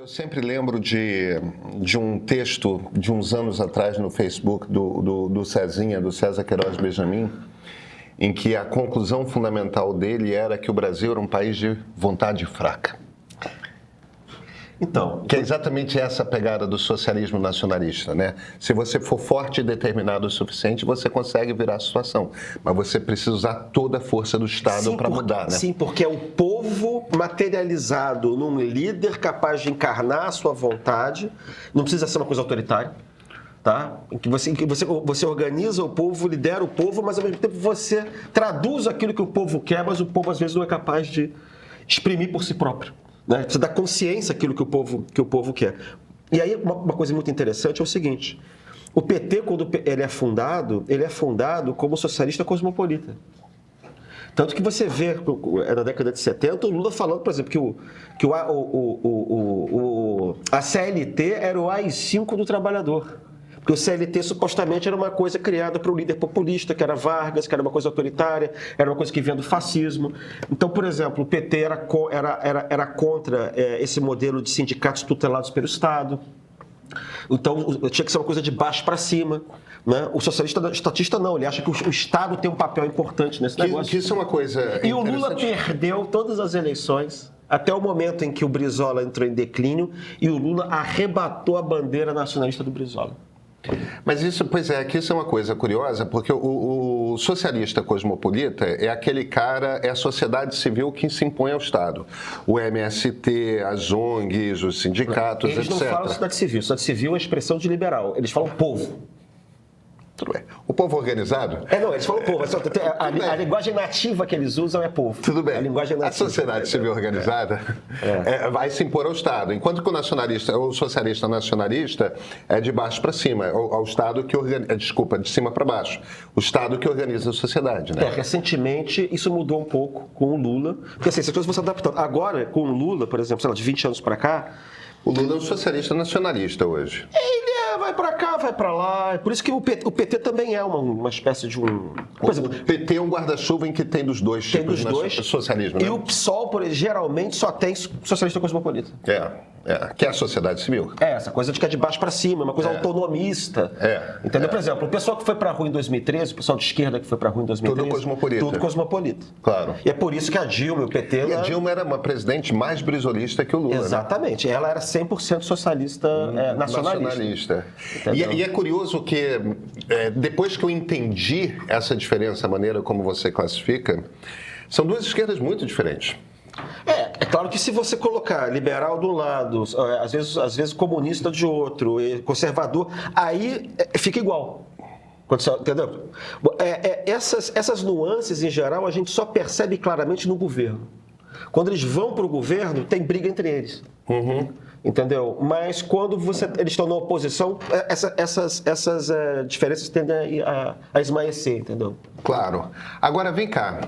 Eu sempre lembro de um texto de uns anos atrás no Facebook do Cezinha, do César Queiroz Benjamin, em que a conclusão fundamental dele era que o Brasil era um país de vontade fraca. Então, que é exatamente essa pegada do socialismo nacionalista, né? Se você for forte e determinado o suficiente, você consegue virar a situação. Mas você precisa usar toda a força do Estado para mudar, né? Sim, porque é o povo materializado num líder capaz de encarnar a sua vontade. Não precisa ser uma coisa autoritária, tá? Em que você organiza o povo, lidera o povo, mas ao mesmo tempo você traduz aquilo que o povo quer, mas o povo às vezes não é capaz de exprimir por si próprio. Né? Precisa dar consciência àquilo que o povo quer. E aí, uma coisa muito interessante é o seguinte: o PT, quando ele é fundado como socialista cosmopolita. Tanto que você vê, na década de 70, o Lula falando, por exemplo, que a CLT era o AI-5 do trabalhador. Porque o CLT supostamente era uma coisa criada para o líder populista, que era Vargas, que era uma coisa autoritária, era uma coisa que vinha do fascismo. Então, por exemplo, o PT era contra esse modelo de sindicatos tutelados pelo Estado. Então, tinha que ser uma coisa de baixo para cima. Né? O estatista não, ele acha que o Estado tem um papel importante nesse negócio. Que isso é uma coisa E o Lula perdeu todas as eleições, até o momento em que o Brizola entrou em declínio e o Lula arrebatou a bandeira nacionalista do Brizola. Mas isso, pois é, que isso é uma coisa curiosa, porque o socialista cosmopolita é aquele cara, é a sociedade civil que se impõe ao Estado. O MST, as ONGs, os sindicatos, Eles etc. não falam sociedade civil. Sociedade civil é a expressão de liberal. Eles falam povo. Tudo bem. O povo organizado? Não, eles falam povo. A linguagem nativa que eles usam é povo. Tudo bem. A linguagem nativa. A sociedade civil organizada vai se impor ao Estado, enquanto que o socialista nacionalista é de baixo para cima, ao Estado que organiza, de cima para baixo. O Estado que organiza a sociedade, né? Recentemente isso mudou um pouco com o Lula, porque assim, essas coisas vão se adaptando. Agora, com o Lula, por exemplo, sei lá, de 20 anos para cá, o Lula é um socialista nacionalista hoje. Ele vai para cá, vai para lá. Por isso que o PT também é uma espécie de um... Por exemplo, o PT é um guarda-chuva em que tem dos dois tipos de socialismo. Né? E o PSOL, geralmente, só tem socialista cosmopolita. Que é a sociedade civil. Essa coisa de que é de baixo para cima, uma coisa autonomista. Entendeu? Por exemplo, o pessoal que foi para a rua em 2013, o pessoal de esquerda que foi para a rua em 2013... Tudo cosmopolita. Claro. E é por isso que a Dilma e o PT... E a Dilma era uma presidente mais brisolista que o Lula. Exatamente. Né? Ela era 100% socialista nacionalista. E é curioso que, depois que eu entendi essa diferença, a maneira como você classifica, são duas esquerdas muito diferentes. É claro que se você colocar liberal de um lado, às vezes comunista de outro, conservador, aí fica igual. Entendeu? Essas nuances, em geral, a gente só percebe claramente no governo. Quando eles vão para o governo, tem briga entre eles. Entendeu? Mas quando eles estão na oposição, essas diferenças tendem a esmaecer, entendeu? Claro. Agora, vem cá.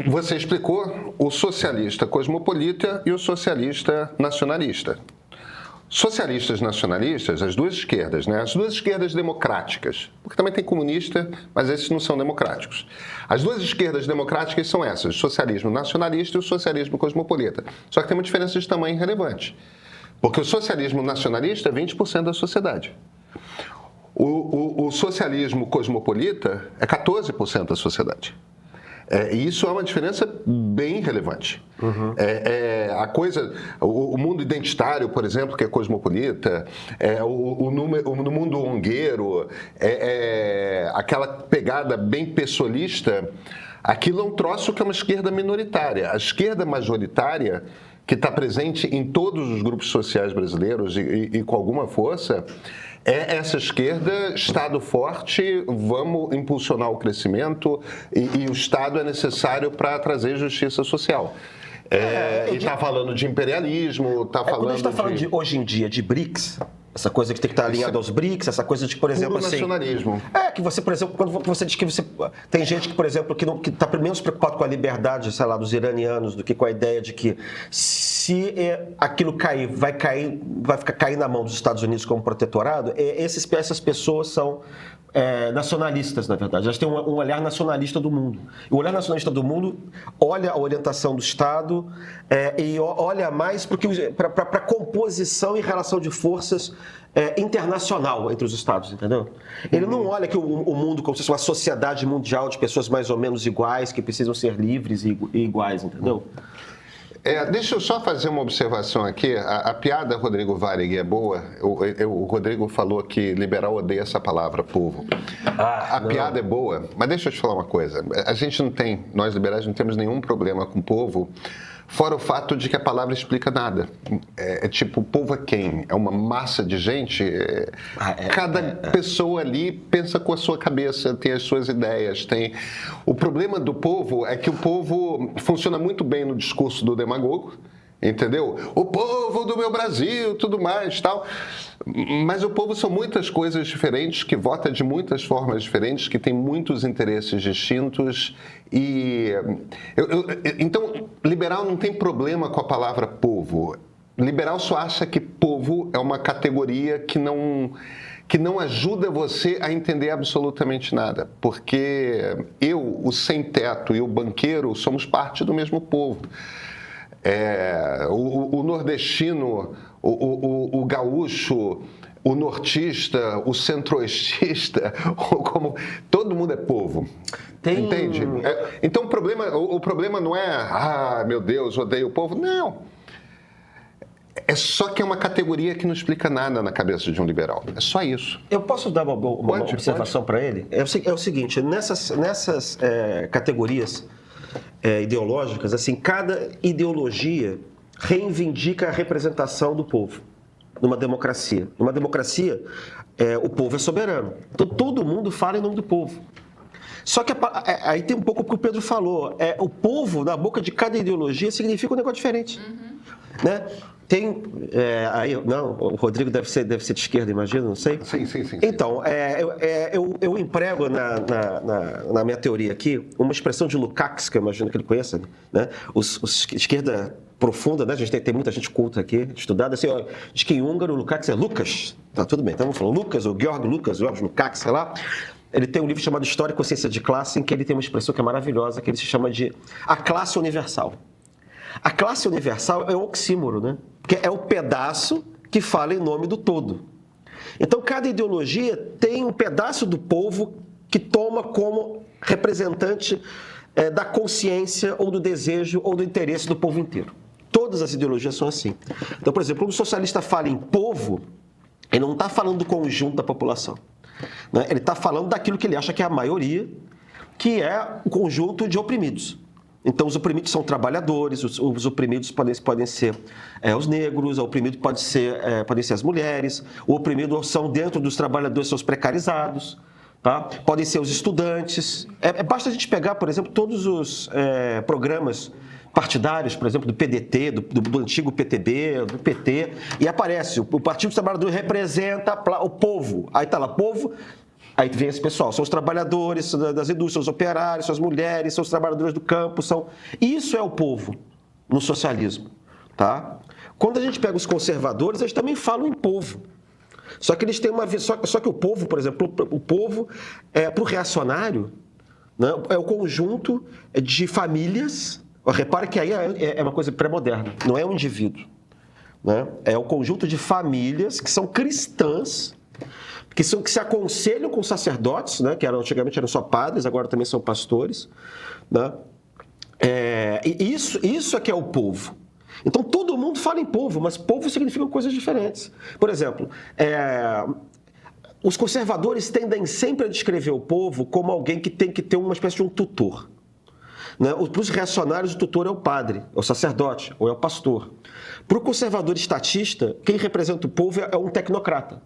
Você explicou o socialista cosmopolita e o socialista nacionalista. Socialistas nacionalistas, as duas esquerdas, né? As duas esquerdas democráticas, porque também tem comunista, mas esses não são democráticos. As duas esquerdas democráticas são essas, o socialismo nacionalista e o socialismo cosmopolita. Só que tem uma diferença de tamanho relevante, porque o socialismo nacionalista é 20% da sociedade. O socialismo cosmopolita é 14% da sociedade. E isso é uma diferença bem relevante. O mundo identitário, por exemplo, que é cosmopolita, no mundo ongueiro, aquela pegada bem pessoalista, aquilo é um troço que é uma esquerda minoritária. A esquerda majoritária, que está presente em todos os grupos sociais brasileiros e com alguma força, é essa esquerda, Estado forte, vamos impulsionar o crescimento e o Estado é necessário para trazer justiça social. E está falando de imperialismo, está falando quando a gente está falando hoje em dia de BRICS, essa coisa que tem que estar alinhada aos BRICS, essa coisa de, por exemplo, assim... nacionalismo. Que você, por exemplo, quando você diz que você... Tem gente que, por exemplo, que está menos preocupado com a liberdade, sei lá, dos iranianos do que com a ideia de que se aquilo cair, vai ficar cair na mão dos Estados Unidos como protetorado, essas pessoas são nacionalistas, na verdade. Elas têm um olhar nacionalista do mundo. O olhar nacionalista do mundo olha a orientação do Estado e olha mais para a composição e relação de forças internacional entre os Estados, entendeu? Ele não olha que o mundo como se fosse uma sociedade mundial de pessoas mais ou menos iguais, que precisam ser livres e iguais, entendeu? Deixa eu só fazer uma observação aqui. A piada, Rodrigo Varig, é boa. O Rodrigo falou que liberal odeia essa palavra, povo. A piada é boa, mas deixa eu te falar uma coisa. Nós liberais não temos nenhum problema com o povo, fora o fato de que a palavra explica nada. Tipo, o povo é quem? É uma massa de gente? Cada pessoa ali pensa com a sua cabeça, tem as suas ideias. O problema do povo é que o povo funciona muito bem no discurso do demagogo, entendeu? O povo do meu Brasil, tudo mais, tal. Mas o povo são muitas coisas diferentes, que vota de muitas formas diferentes, que tem muitos interesses distintos. Então, liberal não tem problema com a palavra povo. Liberal só acha que povo é uma categoria que não ajuda você a entender absolutamente nada. Porque o sem-teto e o banqueiro somos parte do mesmo povo. O nordestino, o gaúcho, o nortista, o centro-oestista, todo mundo é povo. Entende? Então o problema não é, meu Deus, odeio o povo. Não. É só que é uma categoria que não explica nada na cabeça de um liberal. É só isso. Eu posso dar uma observação para ele? É o seguinte, nessas categorias ideológicas, assim, cada ideologia reivindica a representação do povo numa democracia. Numa democracia, o povo é soberano. Então, todo mundo fala em nome do povo. Só que aí tem um pouco o que o Pedro falou. O povo, na boca de cada ideologia, significa um negócio diferente. Né? O Rodrigo deve ser de esquerda, imagino, não sei. Sim. Então, eu emprego na minha teoria aqui uma expressão de Lukács, que eu imagino que ele conheça, né? Esquerda profunda, né? A gente tem muita gente culta aqui, estudada, assim, diz que em húngaro o Lukács é Lucas, tá tudo bem, então vamos falar Lucas, ou Georg Lukács, sei lá. Ele tem um livro chamado História e Consciência de Classe, em que ele tem uma expressão que é maravilhosa, que ele se chama de a classe universal. A classe universal é um oxímoro, né? Porque é o pedaço que fala em nome do todo. Então, cada ideologia tem um pedaço do povo que toma como representante da consciência ou do desejo ou do interesse do povo inteiro. Todas as ideologias são assim. Então, por exemplo, quando o socialista fala em povo, ele não está falando do conjunto da população. Né? Ele está falando daquilo que ele acha que é a maioria, que é o conjunto de oprimidos. Então, os oprimidos são trabalhadores, os oprimidos podem ser os negros, o oprimido podem ser as mulheres, o oprimido são, dentro dos trabalhadores, são os precarizados, tá? Podem ser os estudantes. Basta a gente pegar, por exemplo, todos os programas partidários, por exemplo, do PDT, do antigo PTB, do PT, e aparece, o Partido dos Trabalhadores representa o povo. Aí está lá, povo. Aí vem esse pessoal, são os trabalhadores das indústrias, os operários, são as mulheres, são os trabalhadores do campo, Isso é o povo no socialismo, tá? Quando a gente pega os conservadores, eles também falam em povo. Só que eles têm só que o povo, por exemplo, o povo, para o reacionário, né, é o conjunto de famílias. Repare que aí é uma coisa pré-moderna, não é um indivíduo. Né? É o conjunto de famílias que são cristãs, que se aconselham com sacerdotes, né, que antigamente eram só padres, agora também são pastores. Né? E isso é que é o povo. Então, todo mundo fala em povo, mas povo significa coisas diferentes. Por exemplo, os conservadores tendem sempre a descrever o povo como alguém que tem que ter uma espécie de um tutor. Né? Para os reacionários, o tutor é o padre, é o sacerdote, ou é o pastor. Para o conservador estatista, quem representa o povo é um tecnocrata.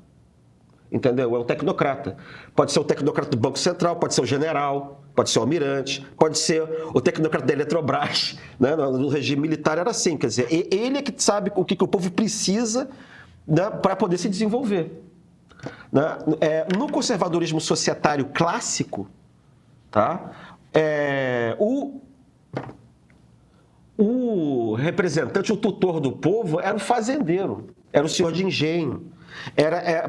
Entendeu? É um tecnocrata. Pode ser o tecnocrata do Banco Central, pode ser o general, pode ser o almirante, pode ser o tecnocrata da Eletrobras. Né? No regime militar era assim, quer dizer, ele é que sabe o que o povo precisa, né, para poder se desenvolver. Né? No conservadorismo societário clássico, tá? O representante, o tutor do povo era o fazendeiro, era o senhor de engenho.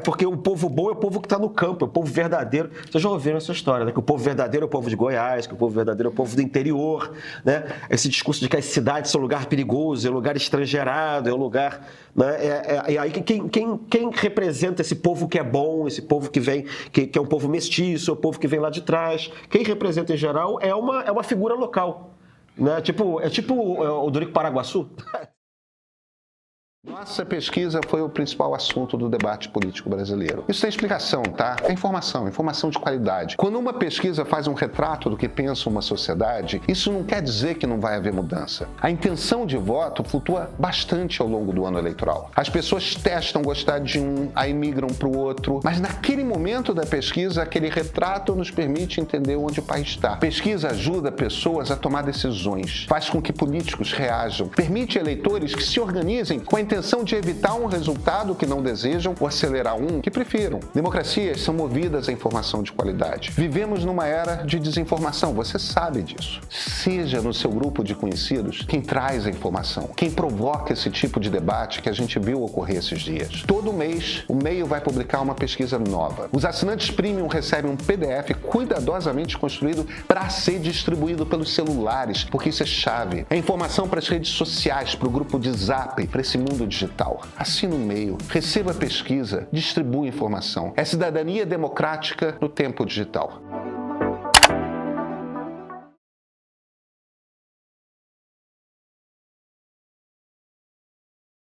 Porque o povo bom é o povo que está no campo, é o povo verdadeiro. Vocês já ouviram essa história, né? Que o povo verdadeiro é o povo de Goiás, que o povo verdadeiro é o povo do interior, né? Esse discurso de que as cidades são lugar perigoso, é lugar estrangeirado, é um lugar... Né? E aí quem representa esse povo que é bom, esse povo que vem, que é um povo mestiço, é o povo que vem lá de trás, quem representa em geral é uma figura local. Né? É tipo o Dorico Paraguaçu. Nossa pesquisa foi o principal assunto do debate político brasileiro. Isso tem explicação, tá? É informação de qualidade. Quando uma pesquisa faz um retrato do que pensa uma sociedade, isso não quer dizer que não vai haver mudança. A intenção de voto flutua bastante ao longo do ano eleitoral. As pessoas testam gostar de um, aí migram para o outro, mas naquele momento da pesquisa, aquele retrato nos permite entender onde o país está. A pesquisa ajuda pessoas a tomar decisões, faz com que políticos reajam, permite eleitores que se organizem com a intenção de evitar um resultado que não desejam ou acelerar um que prefiram. Democracias são movidas à informação de qualidade. Vivemos numa era de desinformação, você sabe disso. Seja no seu grupo de conhecidos quem traz a informação, quem provoca esse tipo de debate que a gente viu ocorrer esses dias. Todo mês, o Meio vai publicar uma pesquisa nova. Os assinantes Premium recebem um PDF cuidadosamente construído para ser distribuído pelos celulares, porque isso é chave. É informação para as redes sociais, para o grupo de Zap, para esse mundo digital. Assina o Meio, receba a pesquisa, distribua informação. É cidadania democrática no tempo digital.